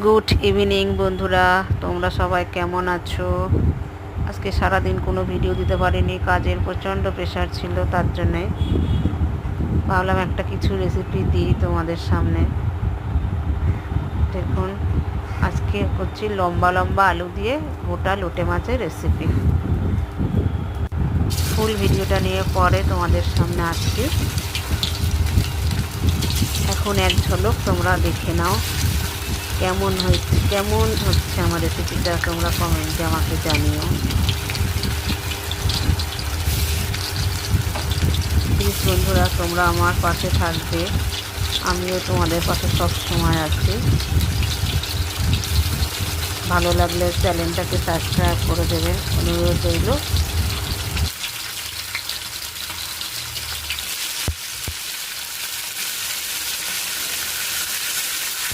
Good evening বন্ধুরা, তোমরা সবাই কেমন আছো? আজকে সারাদিন কোনো ভিডিও দিতে পারিনি, কাজের প্রচণ্ড প্রেশার ছিল। তার জন্যে ভাবলাম একটা কিছু রেসিপি দিই তোমাদের সামনে। দেখুন, আজকে করছি লম্বা লম্বা আলু দিয়ে গোটা লোটে মাছের রেসিপি। ফুল ভিডিওটা নিয়ে পরে তোমাদের সামনে আসছি। এখন এক ঝলক তোমরা দেখে নাও কেমন হচ্ছে আমার রেসিপিটা। তোমরা কমেন্টে আমাকে জানিও প্লিজ বন্ধুরা, তোমরা আমার পাশে থাকবে, আমিও তোমাদের পাশে সব সময় আছি। ভালো লাগলে চ্যানেলটাকে সাবস্ক্রাইব করে দেবেন, অনুরোধ রইল।